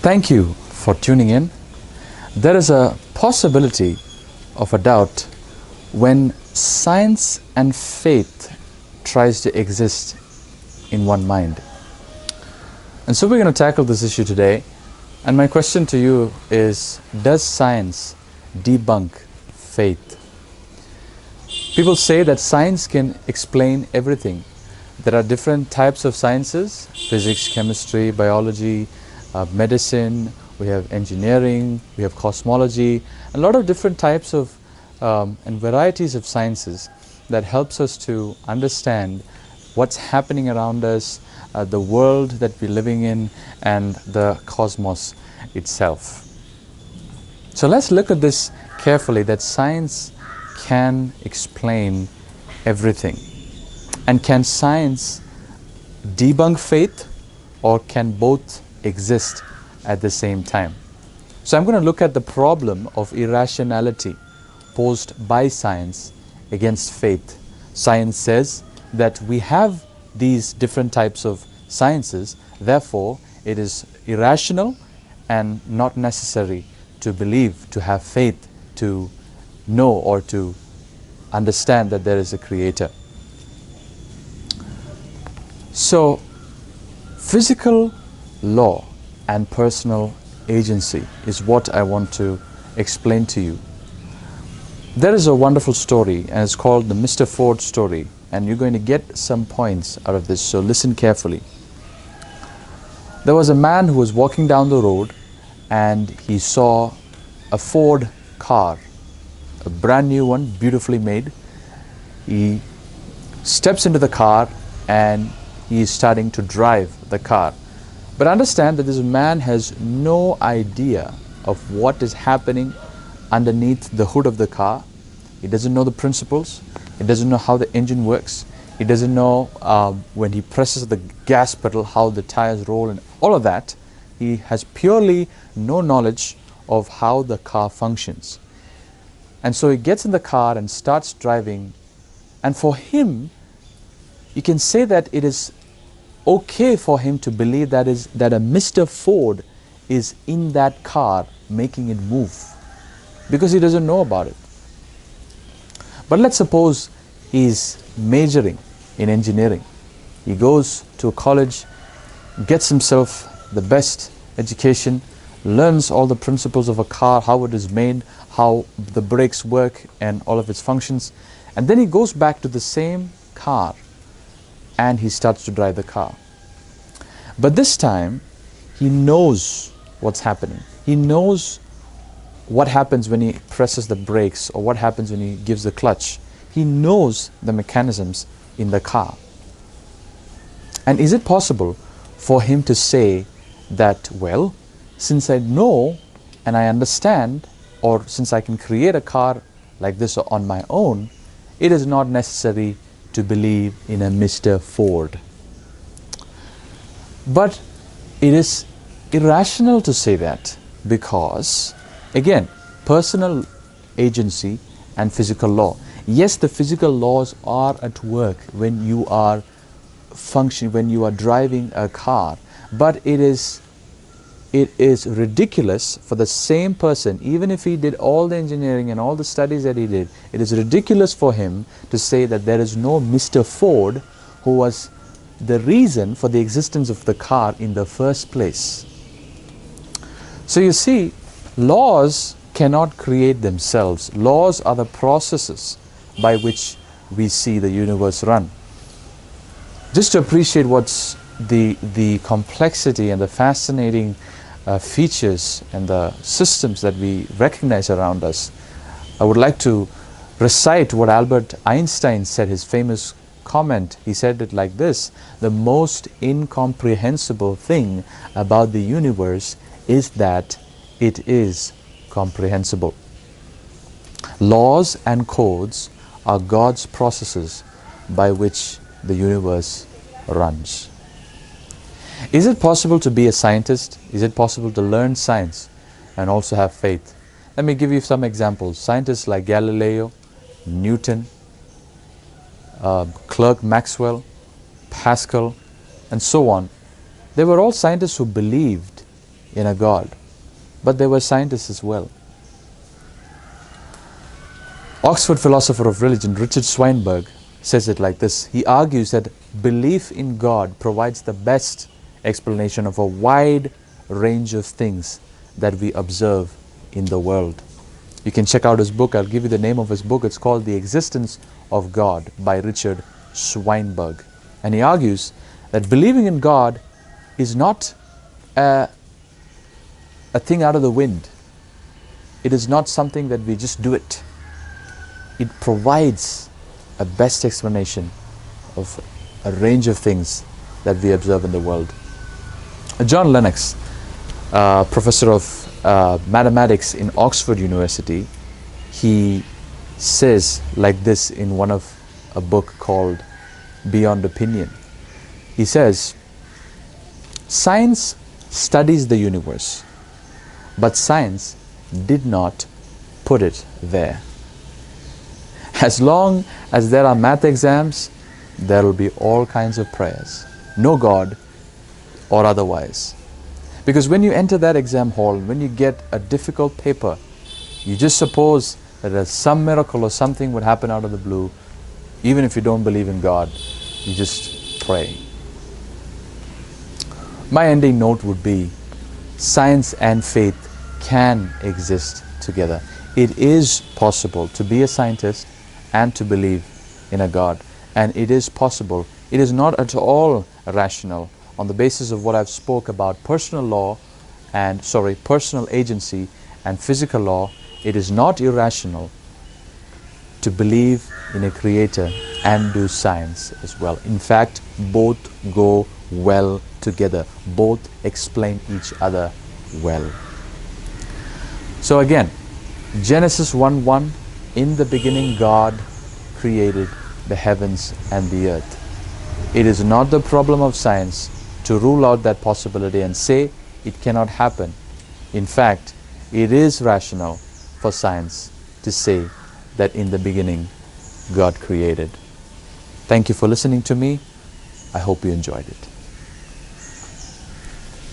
Thank you for tuning in. There is a possibility of a doubt when science and faith tries to exist in one mind. And so we're going to tackle this issue today. And my question to you is, does science debunk faith? People say that science can explain everything. There are different types of sciences: physics, chemistry, biology, medicine, we have engineering, we have cosmology, a lot of different types of and varieties of sciences that helps us to understand what's happening around us, the world that we're living in, and the cosmos itself. So let's look at this carefully, that science can explain everything. And can science debunk faith, or can both exist at the same time? So I'm going to look at the problem of irrationality posed by science against faith. Science says that we have these different types of sciences, therefore it is irrational and not necessary to believe, to have faith, to know or to understand that there is a creator. So physical law and personal agency is what I want to explain to you. There is a wonderful story, and it's called the Mr. Ford story, and you're going to get some points out of this, so listen carefully. There was a man who was walking down the road and he saw a Ford car, a brand new one, beautifully made. He steps into the car and he is starting to drive the car. But understand that this man has no idea of what is happening underneath the hood of the car. He doesn't know the principles. He doesn't know how the engine works. He doesn't know when he presses the gas pedal how the tires roll and all of that. He has purely no knowledge of how the car functions. And so he gets in the car and starts driving, and for him, you can say that it is okay for him to believe that a Mr. Ford is in that car making it move, because he doesn't know about it. But let's suppose he's majoring in engineering. He goes to a college, gets himself the best education, learns all the principles of a car, how it is made, how the brakes work and all of its functions, and then he goes back to the same car and he starts to drive the car. But this time he knows what's happening. He knows what happens when he presses the brakes, or what happens when he gives the clutch. He knows the mechanisms in the car. And is it possible for him to say that, well, since I know and I understand, or since I can create a car like this on my own, it is not necessary to believe in a Mr. Ford? But it is irrational to say that, because again, personal agency and physical law. Yes, the physical laws are at work when you are functioning, when you are driving a car, but it is ridiculous for the same person, even if he did all the engineering and all the studies that he did, it is ridiculous for him to say that there is no Mr. Ford who was the reason for the existence of the car in the first place. So you see, laws cannot create themselves. Laws are the processes by which we see the universe run. Just to appreciate what's the complexity and the fascinating features and the systems that we recognize around us, I would like to recite what Albert Einstein said, his famous comment. He said it like this: the most incomprehensible thing about the universe is that it is comprehensible. Laws and codes are God's processes by which the universe runs. Is it possible to be a scientist? Is it possible to learn science and also have faith? Let me give you some examples. Scientists like Galileo, Newton, Clerk Maxwell, Pascal, and so on. They were all scientists who believed in a God. But they were scientists as well. Oxford philosopher of religion Richard Swinburne says it like this. He argues that belief in God provides the best explanation of a wide range of things that we observe in the world. You can check out his book. I'll give you the name of his book. It's called The Existence of God by Richard Swinburne. And he argues that believing in God is not a thing out of the wind. It is not something that we just do it. It provides a best explanation of a range of things that we observe in the world. John Lennox, professor of mathematics in Oxford University, he says like this in one of a book called Beyond Opinion. He says, science studies the universe, but science did not put it there. As long as there are math exams, there will be all kinds of prayers. No God or otherwise. Because when you enter that exam hall, when you get a difficult paper, you just suppose that there's some miracle or something would happen out of the blue. Even if you don't believe in God, you just pray. My ending note would be, science and faith can exist together. It is possible to be a scientist and to believe in a God. And it is possible. It is not at all rational. On the basis of what I've spoke about personal agency and physical law, it is not irrational to believe in a creator and do science as well. In fact, both go well together. Both explain each other well. So again, Genesis 1:1, in the beginning God created the heavens and the earth. It is not the problem of science to rule out that possibility and say it cannot happen. In fact, it is rational for science to say that in the beginning God created. Thank you for listening to me. I hope you enjoyed it.